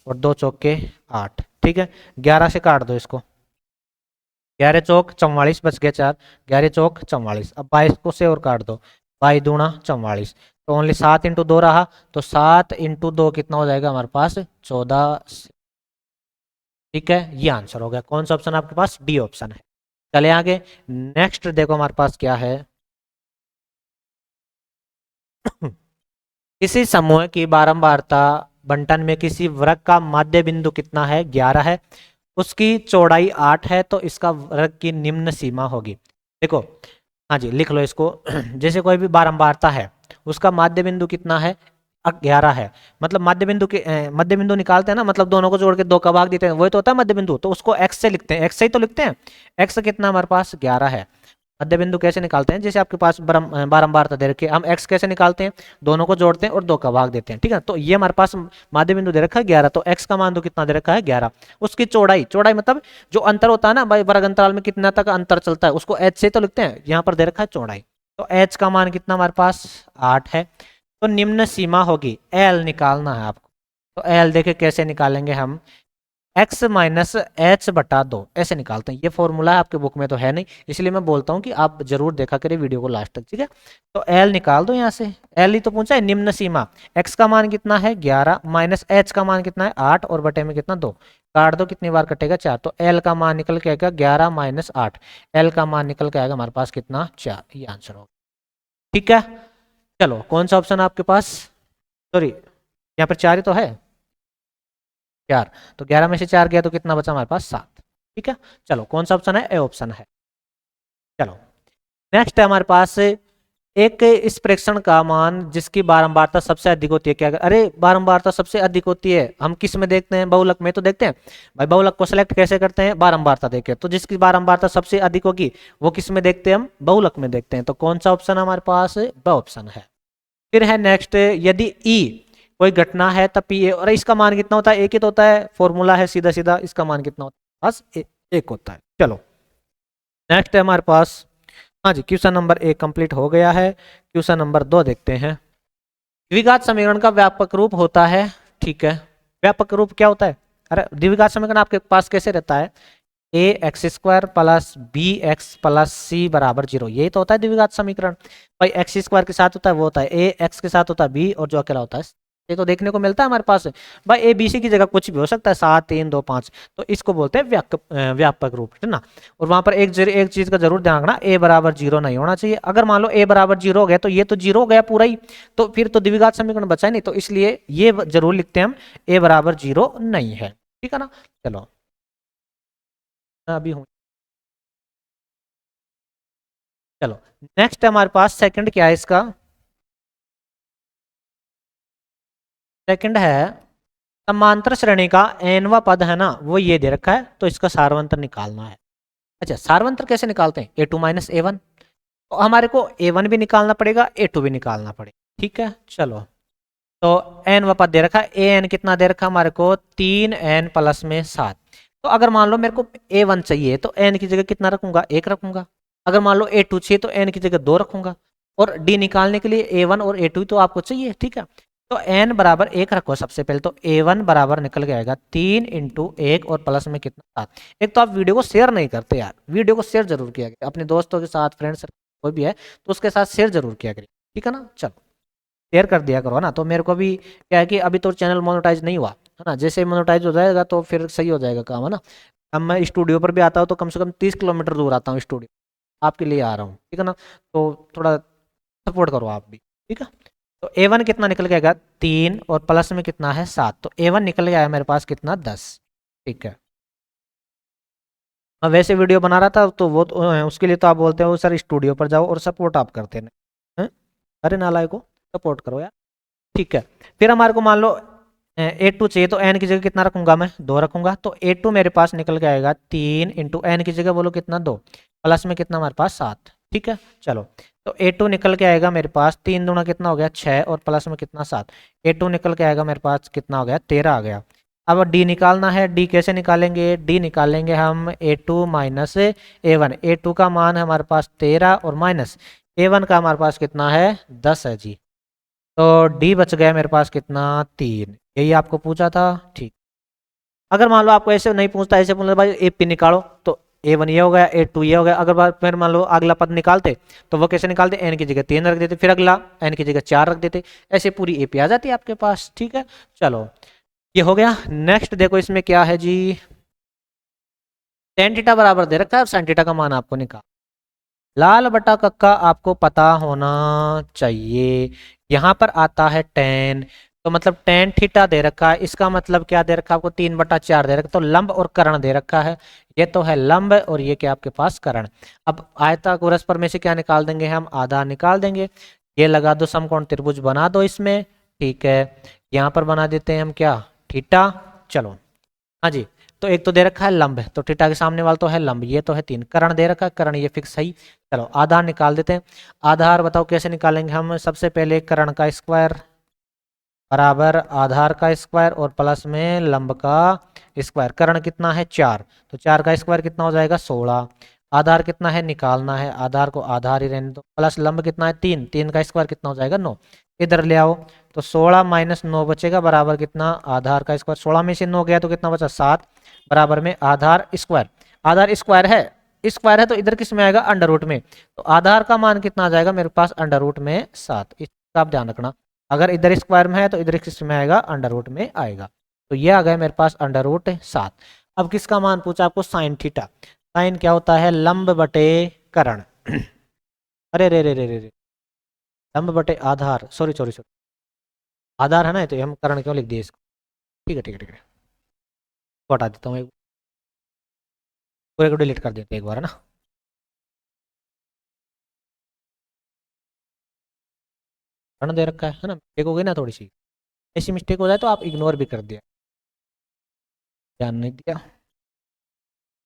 और 2 चौके 8, ठीक है। 11 से काट दो इसको, 11 चौक 44, बच गए 4, 11 चौक 44। अब 22 को से और काट दो, 22 दूना 44, तो ओनली 7 × 2 रहा, तो 7 × 2 कितना हो जाएगा हमारे पास, 14, ठीक है। ये आंसर हो गया। कौन सा ऑप्शन आपके पास, डी ऑप्शन है। चले आगे, नेक्स्ट देखो हमारे पास क्या है। किसी समूह की बारंबारता बंटन में किसी वृत्त का माध्य बिंदु कितना है, 11 है, उसकी चौड़ाई 8 है, तो इसका वृत्त की निम्न सीमा होगी। देखो, हाँ जी लिख लो इसको। जैसे कोई भी बारंबारता है, उसका माध्य बिंदु कितना है, 11 है, मतलब मध्य बिंदु निकालते हैं ना, मतलब दोनों को जोड़ के 2 का भाग देते हैं, वही तो होता है मध्य बिंदु। तो उसको x से लिखते हैं, x से ही तो लिखते हैं। x कितना हमारे पास 11 है, मध्य बिंदु कैसे निकालते हैं, जैसे आपके पास बारंबारता दे रखी है, हम x कैसे निकालते हैं, दोनों को जोड़ते हैं और 2 का भाग देते हैं, ठीक है। तो ये हमारे पास मध्य बिंदु दे रखा है 11, तो x का मान तो कितना दे रखा है 11। उसकी चौड़ाई, चौड़ाई मतलब जो अंतर होता है ना भाई, वर्ग अंतराल में कितना तक अंतर चलता है उसको h से तो लिखते हैं, यहाँ पर दे रखा है चौड़ाई। तो h का मान कितना हमारे पास 8 है। तो निम्न सीमा होगी, l निकालना है आपको। तो l देखे कैसे निकालेंगे हम, x माइनस एच बटा 2 ऐसे निकालते हैं। ये फॉर्मूला आपके बुक में तो है नहीं, इसलिए मैं बोलता हूँ कि आप जरूर देखा करें वीडियो को लास्ट तक, ठीक है। तो l निकाल दो यहाँ से, l ही तो पूछा है, निम्न सीमा x का मान कितना है 11 माइनस h का मान कितना है 8 और बटे में कितना 2, काट दो कितनी बार कटेगा 4। तो l का मान निकल के आएगा 11 माइनस 8, l का मान निकल के आएगा हमारे पास कितना 4, ये आंसर होगा, ठीक है। चलो कौन सा ऑप्शन है आपके पास, सॉरी यहाँ पर 4 ही तो है, 4, तो 11 में से 4 गया तो कितना बचा हमारे पास 7, ठीक है। चलो कौन सा ऑप्शन है, ए ऑप्शन है। चलो नेक्स्ट है हमारे पास, एक इस प्रेक्षण का मान जिसकी बारंबारता सबसे अधिक होती है, क्या, अरे बारंबारता सबसे अधिक होती है हम किस में देखते हैं, बहुलक में तो देखते हैं भाई। बहुलक को सिलेक्ट कैसे करते हैं, बारंबारता देखे, तो जिसकी बारंबारता सबसे अधिक होगी वो किस में देखते हैं, हम बहुलक में देखते हैं। तो कौन सा ऑप्शन हमारे पास, ब ऑप्शन है। फिर है नेक्स्ट, यदि ई कोई घटना है तब पी ए, और इसका मान कितना होता है, एक ही तो होता है, फॉर्मूला है सीधा सीधा, इसका मान कितना होता है बस एक होता है। चलो नेक्स्ट है हमारे पास, हाँ जी क्वेश्चन नंबर 1 कंप्लीट हो गया है। क्वेश्चन नंबर 2 देखते हैं। द्विघात समीकरण का व्यापक रूप होता है, ठीक है। व्यापक रूप क्या होता है, अरे द्विघात समीकरण आपके पास कैसे रहता है, A X square plus B X plus C बराबर 0, यही तो होता है द्विघात समीकरण भाई। एक्स स्क्वायर के साथ होता है वो होता है ए, एक्स के साथ होता है बी, और जो अकेला होता है, ये तो देखने को मिलता है हमारे पास भाई। ए बी सी की जगह कुछ भी हो सकता है, 7 3 2 5, तो इसको बोलते हैं व्यापक रूप, है ना। और वहां पर एक चीज का जरूर ध्यान रखना, ए बराबर 0 नहीं होना चाहिए। अगर मान लो ए बराबर 0 हो गया तो ये तो 0 हो गया पूरा ही, तो फिर तो द्विघात समीकरण बचा ही नहीं, तो इसलिए ये जरूर लिखते हैं हम, ए बराबर 0 नहीं है, ठीक है ना। चलो अभी हूं, चलो नेक्स्ट हमारे पास सेकंड क्या है इसका, सेकंड है समांतर श्रेणी का nवां पद है ना, वो ये दे रखा है, तो इसका सारवंतर निकालना है। अच्छा सारवंतर कैसे निकालते हैं, a2 माइनस ए1, तो हमारे को a1 भी निकालना पड़ेगा, a2 भी निकालना पड़ेगा, ठीक है। चलो तो nवां पद दे रखा है, an कितना दे रखा है हमारे को 3n प्लस में 7। तो अगर मान लो मेरे को a1 चाहिए तो n की जगह कितना रखूंगा, 1 रखूंगा। अगर मान लो a2 चाहिए तो n की जगह 2 रखूंगा, और d निकालने के लिए a1 और a2 तो आपको चाहिए, ठीक है। तो n बराबर 1 रखो सबसे पहले, तो a1 बराबर निकल के आएगा 3 इंटू 1 और प्लस में कितना 7। एक तो आप वीडियो को शेयर नहीं करते यार, वीडियो को शेयर जरूर किया करें अपने दोस्तों के साथ, फ्रेंड्स कोई भी है तो उसके साथ शेयर जरूर किया करें, ठीक है ना। चलो शेयर कर दिया करो ना, तो मेरे को भी क्या है कि अभी तो चैनल मोनेटाइज नहीं हुआ है ना, जैसे मोनेटाइज हो जाएगा तो फिर सही हो जाएगा काम, है ना। अब मैं स्टूडियो पर भी आता हूँ तो कम से कम 30 किलोमीटर दूर आता हूँ स्टूडियो, आपके लिए आ रहा हूँ, ठीक है ना। तो थोड़ा सपोर्ट करो आप भी, ठीक है। तो a1 कितना निकल के आएगा 3 और प्लस में कितना है 7, तो a1 निकल के आया मेरे पास कितना 10, ठीक है। मैं वैसे वीडियो बना रहा था तो वो उसके लिए तो आप बोलते हो सर स्टूडियो पर जाओ और सपोर्ट आप करते हैं, अरे नालायक को सपोर्ट करो यार, ठीक है। फिर हमारे को मान लो a2 चाहिए, तो n की जगह कितना रखूंगा मैं 2 रखूंगा, तो a2 मेरे पास निकल के आएगा 3 इंटू n की जगह बोलो कितना 2, प्लस में कितना हमारे पास 7, ठीक है। चलो तो a2 निकल के आएगा मेरे पास 3 दूना कितना हो गया 6 और प्लस में कितना 7, a2 निकल के आएगा मेरे पास कितना हो गया 13 आ गया। अब d निकालना है, d कैसे निकालेंगे, d निकालेंगे हम a2 माइनस a1, a2 का मान है हमारे पास 13 और माइनस a1 का हमारे पास कितना है 10 है जी। तो d बच गया मेरे पास कितना 3, यही आपको पूछा था, ठीक। अगर मान लो आपको ऐसे नहीं पूछता, ऐसे पूछता भाई ए पी निकालो, तो a1 ये हो गया a2 ये हो गया। अगर फिर मान लो अगला पद निकालते तो वो कैसे निकालते, n की जगह 3 रख देते, फिर अगला n की जगह 4 रख देते, ऐसे पूरी ए पी आ जाती है आपके पास, ठीक है। चलो ये हो गया। नेक्स्ट देखो इसमें क्या है जी, tan थीटा बराबर दे रखा है, sin थीटा का मान आपको निकाल, लाल बटा कक्का आपको पता होना चाहिए। यहां पर आता है tan, तो मतलब tan थीटा दे रखा है, इसका मतलब क्या दे रखा है आपको 3/4 दे रखा, तो लंब और कर्ण दे रखा है, ये तो है लंब और ये क्या आपके पास कर्ण। अब आयताकार पर में से क्या निकाल देंगे हम, आधा निकाल देंगे। ये लगा दो समकोण त्रिभुज बना दो इसमें, ठीक है। यहाँ पर बना देते हैं हम क्या थीटा, चलो हाँ जी तो एक तो दे रखा है लंब, तो थीटा के सामने वाला तो है लंब, ये तो है 3। कर्ण दे रखा है, कर्ण ये फिक्स सही। चलो आधार निकाल देते हैं। आधार बताओ कैसे निकालेंगे हम? सबसे पहले कर्ण का स्क्वायर बराबर आधार का स्क्वायर और प्लस में लंब का स्क्वायर। कर्ण कितना है 4, तो 4 का स्क्वायर कितना हो जाएगा 16। आधार कितना है निकालना है, आधार को आधार ही रहने दो, प्लस लंब कितना है 3, 3 का स्क्वायर कितना हो जाएगा 9। इधर ले आओ तो 16 माइनस 9 बचेगा बराबर कितना आधार का स्क्वायर। 16 में से 9 गया तो कितना बचा 7 बराबर में आधार स्क्वायर। आधार स्क्वायर है तो इधर किस में आएगा अंडर रूट में, तो आधार का मान कितना आ जाएगा मेरे पास अंडर रूट में 7। इसका आप ध्यान रखना, अगर इधर स्क्वायर में है तो इधर किस में आएगा अंडर रूट में आएगा। तो ये आ गया मेरे पास अंडर रूट 7। अब किसका मान पूछा आपको? Sine theta. साइन क्या होता है? लंब बटे कर्ण। अरे रे रे रे रे रे, लंब बटे आधार, सॉरी सॉरी सॉरी, आधार है ना, तो हम कर्ण क्यों लिख दिए इसको? ठीक है ठीक है ठीक है, हटा देता हूँ, पूरे को डिलीट कर देते हैं एक बार, है ना। कर्ण दे रखा है ना, मिस्टेक हो गई ना थोड़ी सी, ऐसी मिस्टेक हो जाए तो आप इग्नोर भी कर दिया, ध्यान नहीं दिया।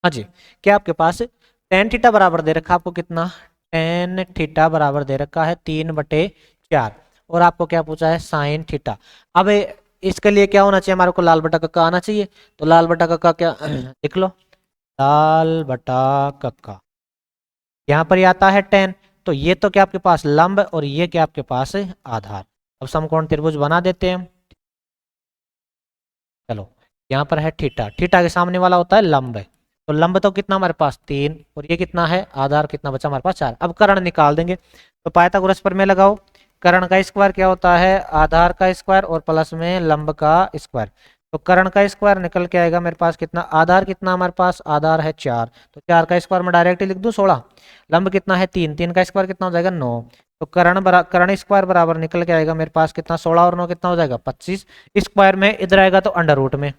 हाँ जी, क्या आपके पास टेन थीटा बराबर दे रखा आपको कितना? टेन थीटा बराबर दे रखा है 3/4, और आपको क्या पूछा है? Sine theta. अब इसके लिए क्या होना चाहिए हमारे को? लाल बटा कक्का आना चाहिए। तो लाल बटा कक्का क्या लिख लो, लाल बटा कक्का। यहाँ पर ये आता है 10, तो ये तो क्या आपके पास लंब और ये क्या आपके पास आधार। अब समकोण त्रिभुज बना देते हैं। चलो यहाँ पर है थीटा, थीटा के सामने वाला होता है लंब, तो लंब तो कितना हमारे पास 3, और ये कितना है आधार, कितना बचा हमारे पास 4। अब कर्ण निकाल देंगे, तो पाइथागोरस प्रमेय लगाओ। कर्ण का स्क्वायर क्या होता है? आधार का स्क्वायर और प्लस में लंब का स्क्वायर। तो कर्ण का स्क्वायर निकल के आएगा मेरे पास कितना? आधार कितना हमारे पास? आधार है 4, तो 4 का स्क्वायर में डायरेक्ट लिख दूं 16। लंब कितना है 3, 3 का स्क्वायर कितना हो जाएगा 9। तो कर्ण स्क्वायर बराबर निकल के आएगा मेरे पास कितना? 16 और 9 कितना हो जाएगा 25। स्क्वायर में इधर आएगा तो अंडर रूट में,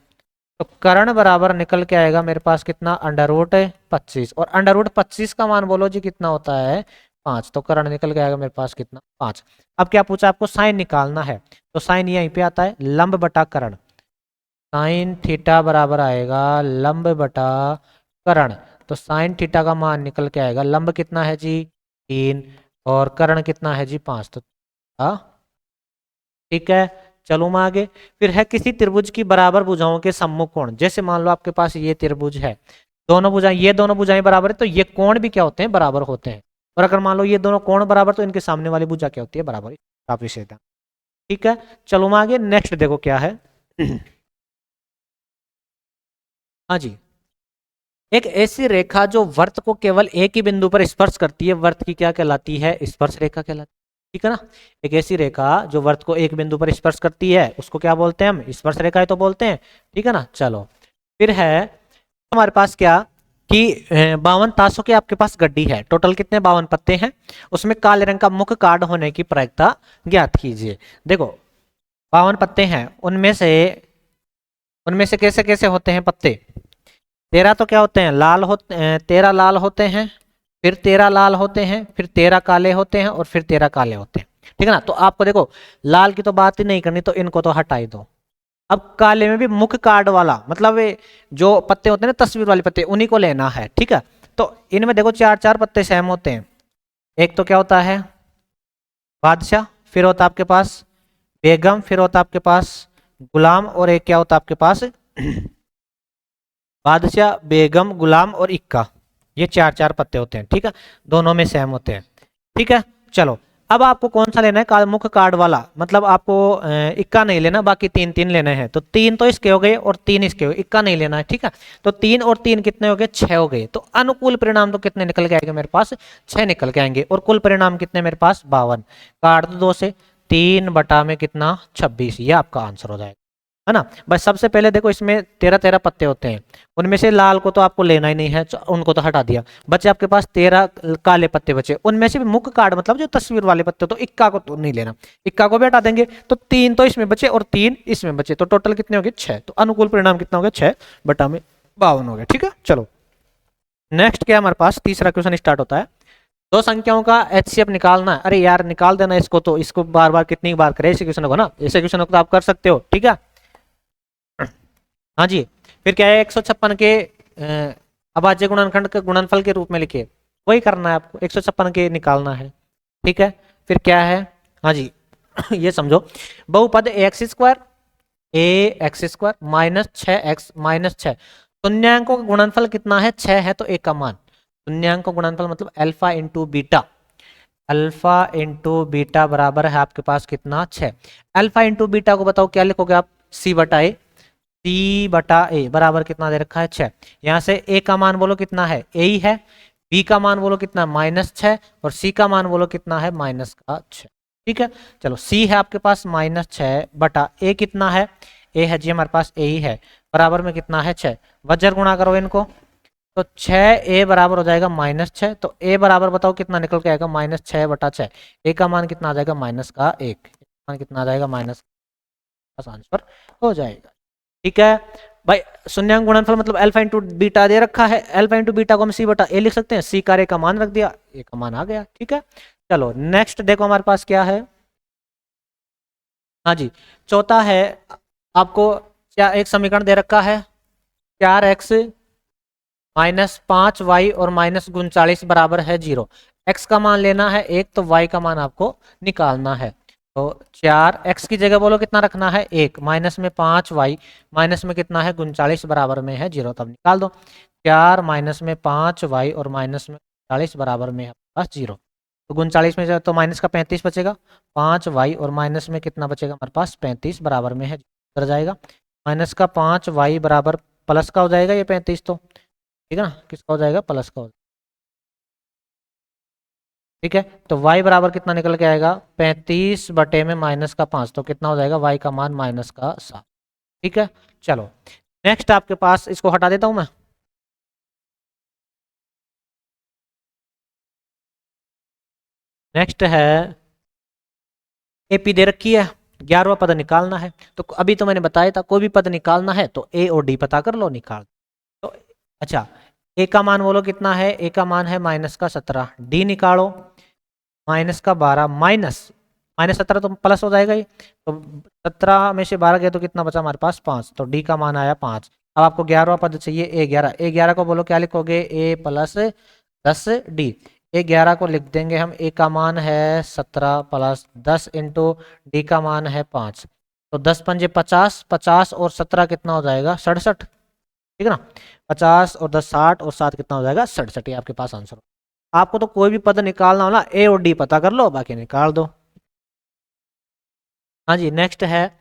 तो कर्ण बराबर निकल के आएगा मेरे पास कितना? अंडर रूट 25, और अंडर रूट 25 का मान बोलो जी कितना होता है? 5। तो कर्ण निकल के आएगा मेरे पास कितना? 5। अब क्या पूछा आपको? साइन निकालना है, तो साइन यहीं पे आता है लंब बटा कर्ण। साइन थीटा बराबर आएगा लंब बटा कर्ण, तो साइन थीटा का मान निकल के आएगा, लंब कितना है जी 3 और कर्ण कितना है जी 5। तो ठीक है, चलो मैं आगे। फिर है किसी त्रिभुज की बराबर भुजाओं के सम्मुख कोण। जैसे मान लो आपके पास ये त्रिभुज है, दोनों भुजाएं, ये दोनों भुजाएं बराबर है, तो ये कोण भी क्या होते हैं? बराबर होते हैं। और अगर मान लो ये दोनों कोण बराबर, तो इनके सामने वाली भुजा क्या होती है? बराबर। काफी सीधा, ठीक है। चलो मैं आगे, नेक्स्ट देखो क्या है। हाँ जी, एक ऐसी रेखा जो वर्त को केवल एक ही बिंदु पर स्पर्श करती है, वर्त की क्या कहलाती है? स्पर्श रेखा कहलाती है, ठीक है ना। एक ऐसी रेखा जो वर्त को एक बिंदु पर स्पर्श करती है, उसको क्या बोलते हैं हम? स्पर्श रेखा ही तो बोलते हैं, ठीक है ना। चलो फिर है हमारे पास क्या कि 52 ताशों की आपके पास गड्डी है। टोटल कितने? 52 पत्ते हैं। उसमें काले रंग का मुख्य कार्ड होने की प्रायिकता ज्ञात कीजिए। देखो 52 पत्ते हैं, उनमें से कैसे कैसे होते हैं पत्ते? 13 तो क्या होते हैं? लाल होते हैं, 13 लाल होते हैं, फिर 13 लाल होते हैं, फिर 13 काले होते हैं, और फिर 13 काले होते हैं, ठीक है ना। तो आपको देखो लाल की तो बात ही नहीं करनी, तो इनको तो हटा ही दो। अब काले में भी मुख्य कार्ड वाला, मतलब वे जो पत्ते होते हैं ना, तस्वीर वाले पत्ते, उन्हीं को लेना है, ठीक है। तो इनमें देखो 4-4 पत्ते सेम होते हैं। एक तो क्या होता है? बादशाह, फिर होता आपके पास बेगम, फिर होता आपके पास गुलाम, और एक क्या होता आपके पास? बादशाह, बेगम, गुलाम और इक्का। ये 4-4 पत्ते होते हैं, ठीक है, दोनों में सेम होते हैं, ठीक है। चलो अब आपको कौन सा लेना है? मुख्य कार्ड वाला, मतलब आपको इक्का नहीं लेना, बाकी 3-3 लेने हैं। तो 3 तो इसके हो गए और 3 इसके हो गए, इक्का नहीं लेना है, ठीक है। तो 3 और 3 कितने हो गए? 6 हो गए। तो अनुकूल परिणाम तो कितने निकल के आएंगे मेरे पास? 6 निकल के आएंगे। और कुल परिणाम कितने मेरे पास? 52। काट दो 2 से, 3 बटा में कितना? 26। ये आपका आंसर हो जाएगा, है ना। बस सबसे पहले देखो इसमें 13-13 पत्ते होते हैं, उनमें से लाल को तो आपको लेना ही नहीं है, उनको तो हटा दिया। बचे आपके पास 13 काले पत्ते बचे, उनमें से भी मुख्य कार्ड मतलब जो तस्वीर वाले पत्ते, तो इक्का को तो नहीं लेना, इक्का को भी हटा देंगे। तो 3 तो इसमें बचे और 3 इसमें बचे, तो टोटल कितने हो गए? 6। तो अनुकूल परिणाम कितना हो गया? 6 बटा में 52 हो गया, ठीक है। चलो नेक्स्ट क्या हमारे पास? तीसरा क्वेश्चन स्टार्ट होता है। दो संख्याओं का एचसीएफ निकालना है। अरे यार निकाल देना इसको, तो इसको बार बार कितनी बार करें ऐसे क्वेश्चन को ना, ऐसे क्वेश्चन को तो आप कर सकते हो, ठीक है। हाँ जी, फिर क्या है 156 के अभाज्य गुणनखंड के गुणनफल के रूप में लिखिए, वही करना है आपको, 156 के निकालना है। ठीक है, फिर क्या है, हाँ जी ये समझो, बहुपद A X square minus 6x minus 6, शून्यांकों का गुणनफल कितना है, 6 है तो एक का मान, शून्यांकों का गुणनफल मतलब alpha into beta, alpha into beta बराबर है आपके पास कितना, 6। अल्फा इंटू बीटा को बताओ क्या लिखोगे आप, सी बटा ए, सी बटा ए बराबर कितना दे रखा है, 6। यहां से ए का मान बोलो कितना है, ए ही है, बी का मान बोलो कितना, -6, और सी का मान बोलो कितना है, -6। ठीक है, चलो सी है आपके पास -6 बटा ए कितना है, ए है जी हमारे पास, ए ही है, बराबर में कितना है, 6। वज्र गुणा करो इनको, तो 6 ए बराबर हो जाएगा -6, तो ए बराबर बताओ कितना निकल के आएगा, -6 बटा 6, ए का मान कितना आ जाएगा, -1, मान कितना आ जाएगा, माइनस, आंसर हो जाएगा। ठीक है भाई, शून्यांक गुणनफल मतलब अल्फा इंटू बीटा दे रखा है, अल्फा इंटू बीटा को हम सी बटा ए लिख सकते हैं, सी का रे का मान रख दिया, ए का मान आ गया। ठीक है, चलो नेक्स्ट देखो हमारे पास क्या है, हाँ जी चौथा है, आपको क्या एक समीकरण दे रखा है, 4x माइनस 5y और -39 बराबर है 0। x का मान लेना है 1, तो y का मान आपको निकालना है। तो 4x की जगह बोलो कितना रखना है, 1, माइनस में 5y, माइनस में कितना है 39 बराबर में है 0, तब निकाल दो। 4 माइनस में 5y और माइनस में 39 बराबर में है पास 0, तो 39 में से तो माइनस का 35 बचेगा, 5y और माइनस में कितना बचेगा हमारे पास 35 बराबर में है, कर जाएगा, माइनस का 5y बराबर प्लस का हो जाएगा ये 35, तो ठीक है ना, किसका हो जाएगा, प्लस का हो जाएगा। ठीक है, तो y बराबर कितना निकल के आएगा, 35 बटे में -5, तो कितना हो जाएगा, y का मान -7। ठीक है, चलो नेक्स्ट आपके पास, इसको हटा देता हूं मैं, नेक्स्ट है एपी दे रखी है, 11वां पद निकालना है। तो अभी तो मैंने बताया था कोई भी पद निकालना है तो ए और डी पता कर लो, निकाल। तो अच्छा, ए का मान बोलो कितना है, ए का मान है -17, डी निकालो -12, -17 तो प्लस हो जाएगा ही, तो 17 में से 12 गया तो कितना बचा हमारे पास, 5, तो डी का मान आया 5। अब आपको 11वां पद चाहिए, ए11 को बोलो क्या लिखोगे, ए प्लस 10 डी, ए11 को लिख देंगे हम, ए का मान है 17 प्लस 10 इंटू डी का मान है 5, तो 10 पंजे 50, 50 और 17 कितना हो जाएगा, 67। ठीक है ना, 50 और 10 60 और 7 कितना हो जाएगा, 67, ये आपके पास आंसर। आपको तो कोई भी पद निकालना हो ना, ए और डी पता कर लो, बाकी निकाल दो। हाँ जी, नेक्स्ट है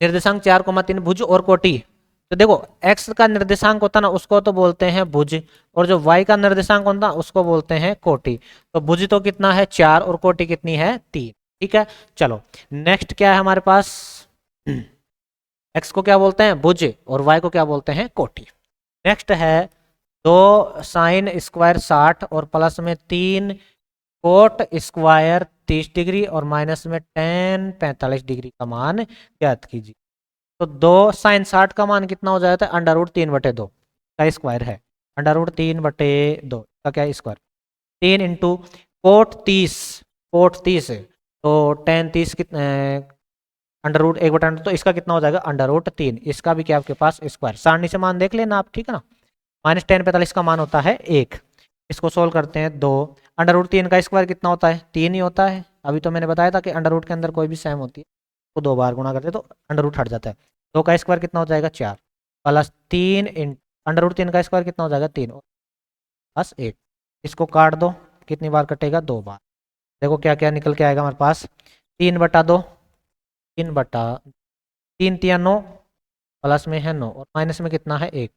निर्देशांक 4,3 भुज और कोटि। तो देखो x का निर्देशांक होता ना उसको तो बोलते हैं भुज, और जो y का निर्देशांक होता उसको बोलते हैं कोटि। तो भुज तो कितना है 4 और कोटि कितनी है 3। ठीक है, चलो नेक्स्ट क्या है हमारे पास, x को क्या बोलते हैं भुज और y को क्या बोलते हैं कोटि। नेक्स्ट है 2 साइन स्क्वायर 60 और प्लस में 3 कोट स्क्वायर 30 डिग्री और माइनस में टेन 45 डिग्री का मान ज्ञात कीजिए। तो 2 साइन 60 का मान कितना हो जाता है, √3/2 का स्क्वायर है, √3/2 का क्या स्क्वायर, 3 इंटू कोट 30 तो टेन 30 कितने, √1/2, तो इसका कितना हो जाएगा √3, इसका भी क्या आपके पास स्क्वायर, सारणी से मान देख लेना आप। ठीक है ना, -10 45 का मान होता है 1, इसको सोल्व करते हैं 2, √3 का स्क्वायर कितना होता है 3 ही होता है। अभी तो मैंने बताया था कि अंडर के अंदर कोई भी सेम होती है तो 2 बार गुणा करते हैं तो अंडर हट जाता है। 2 का स्क्वायर कितना हो जाएगा 4 प्लस 3 इन √3 का स्क्वायर कितना हो जाएगा 3 प्लस 1, इसको काट दो, कितनी बार कटेगा 2 बार। देखो क्या क्या निकल के आएगा हमारे पास, 3/2, 3/3 प्लस में है 9 और माइनस में कितना है 1,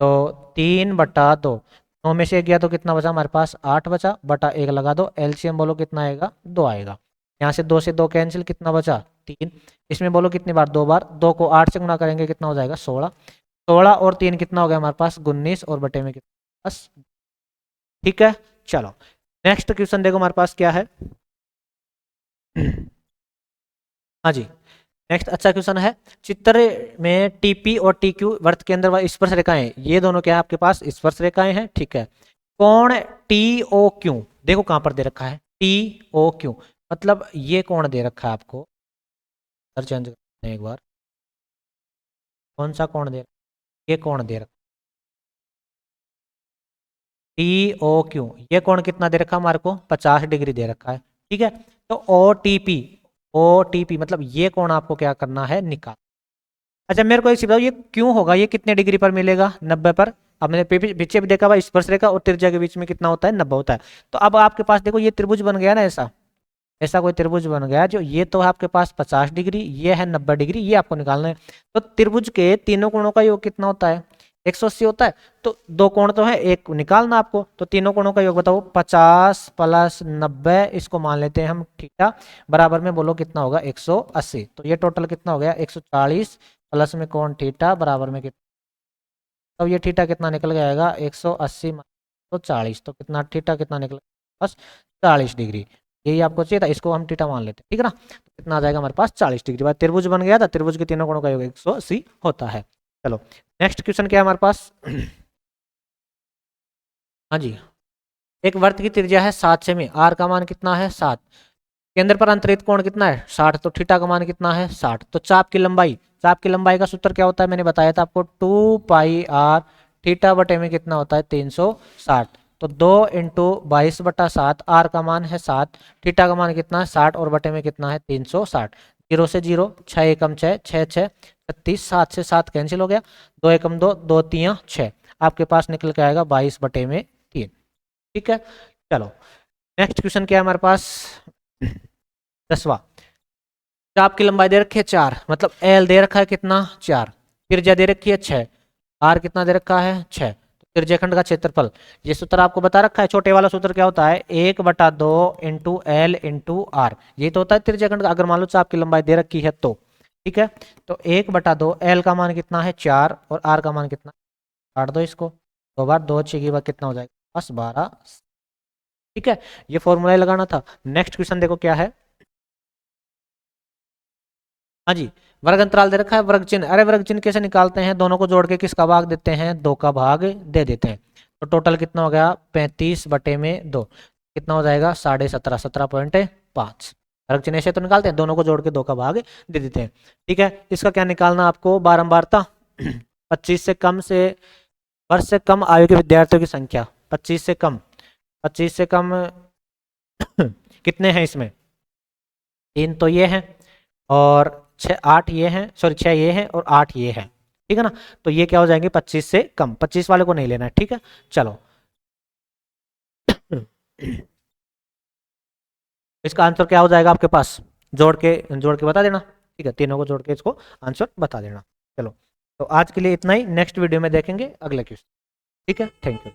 तो 3/2, 9 में से 1 गया तो कितना बचा हमारे पास 8 बचा, बटा 1 लगा दो, एलसीएम बोलो कितना आएगा 2 आएगा। यहाँ से 2 से 2 कैंसिल, कितना बचा 3, इसमें बोलो कितनी बार 2 बार, 2 को 8 से गुणा करेंगे कितना हो जाएगा 16, 16 और 3 कितना हो गया हमारे पास 19 और बटे में कितना 10। ठीक है, चलो नेक्स्ट क्वेश्चन देखो हमारे पास क्या है। हाँ जी, नेक्स्ट अच्छा क्वेश्चन है, चित्र में टीपी और टीक्यू वृत्त के अंदर स्पर्श रेखाएं, ये दोनों क्या है आपके पास स्पर्श रेखाएं हैं। ठीक है, कोण टी ओ क्यू देखो कहां पर दे रखा है, टी ओ क्यू मतलब ये कोण दे रखा है आपको, चेंज करते हैं एक बार, कौन सा कोण दे रखा है? ये कोण दे रखा टी ओ क्यू, ये कोण कितना दे रखा हमारे को 50 डिग्री दे रखा है, ठीक है। तो ओ टी पी मतलब ये कोण आपको क्या करना है, निकाल। अच्छा मेरे को एक चीज बताओ, ये क्यों होगा, ये कितने डिग्री पर मिलेगा, 90 पर। अब मैंने पीछे भी देखा हुआ स्पर्शरेखा और त्रिज्या के बीच में कितना होता है, 90 होता है। तो अब आपके पास देखो ये त्रिभुज बन गया ना, ऐसा ऐसा कोई त्रिभुज बन गया जो ये तो है आपके पास 50 डिग्री, ये है 90 डिग्री, ये आपको निकालना है। तो त्रिभुज के तीनों कोणों का योग कितना होता है, 180 होता है। तो दो कोण तो है, एक निकालना आपको, तो तीनों कोणों का योग बताओ, 50 प्लस 90, इसको मान लेते हैं हम थीटा, बराबर में बोलो कितना होगा, 180। तो ये टोटल कितना हो गया, 140 प्लस में कोण थीटा बराबर में कितना, तो ये थीटा कितना निकल जाएगा, 180 तो 40, तो कितना थीटा कितना निकल, बस 40 डिग्री। यही आपको चाहिए था, इसको हम थीटा मान लेते हैं, ठीक है ना। तो कितना आ जाएगा हमारे पास, 40 डिग्री। बाद त्रिभुज बन गया था, त्रिभुज के तीनों कोणों का योग 180 होता है। चलो नेक्स्ट क्वेश्चन क्या है हमारे पास। हाँ जी, एक वर्त की त्रिज्या है 7 सेमी, आर का मान कितना है 7, केंद्र पर अंतरित कोण कितना है 60, तो थीटा का मान कितना है 60। तो चाप की लंबाई का सूत्र क्या होता है, मैंने बताया था आपको, 2 पाई आर थीटा बटे में कितना होता है 360। तो 2 इंटू 22/7, आर का मान है 7, थीटा का मान कितना है 60 और बटे में कितना है 360। 0 से 0, 6 एकम 6, 6 6 36, 7 से 7 कैंसिल हो गया, 2 एकम 2, 2 3 6, आपके पास निकल के आएगा 22/3, ठीक है। चलो नेक्स्ट क्वेश्चन क्या है हमारे पास, 10वां। चाप की लंबाई दे रखी है 4, मतलब एल दे रखा है कितना 4, त्रिज्या दे रखी है 6, आर कितना दे रखा है 6, तो त्रिज्याखंड का क्षेत्रफल, ये सूत्र आपको बता रखा है, छोटे वाला सूत्र क्या होता है, 1/2 इंटू एल इंटू आर, ये तो होता है त्रिज्याखंड का, अगर मान लो चाप की लंबाई दे रखी है तो, ठीक है। तो 1/2, एल का मान कितना है 4 और आर का मान कितना, काट दो इसको, 2 बार 2 6 की बार कितना हो जाएगा, बस 12, ठीक है। ये फॉर्मूला लगाना था। नेक्स्ट क्वेश्चन देखो क्या है, हाँ जी, वर्ग अंतराल दे रखा है, वर्ग चिन्ह, अरे वर्ग चिन्ह कैसे निकालते हैं, दोनों को जोड़ के किसका भाग देते हैं, 2 का भाग दे देते हैं। तो टोटल कितना हो गया, 35/2, कितना हो जाएगा 17.5, 17.5। वर्ग चिन्ह ऐसे तो निकालते हैं, दोनों को जोड़ के 2 का भाग दे देते हैं, ठीक है। इसका क्या निकालना आपको, बारंबारता। 25 से कम से, वर्ष से कम आयु के विद्यार्थियों की संख्या, 25 से कम, 25 से कम कितने हैं इसमें, 3 तो ये हैं और 6 8 ये हैं, सॉरी 6 ये हैं और 8 ये हैं, ठीक है ना। तो ये क्या हो जाएंगे 25 से कम, 25 वाले को नहीं लेना है, ठीक है। चलो इसका आंसर क्या हो जाएगा आपके पास, जोड़ के बता देना, ठीक है, तीनों को जोड़ के इसको आंसर बता देना। चलो तो आज के लिए इतना ही, नेक्स्ट वीडियो में देखेंगे अगला क्वेश्चन, ठीक है, थैंक यू।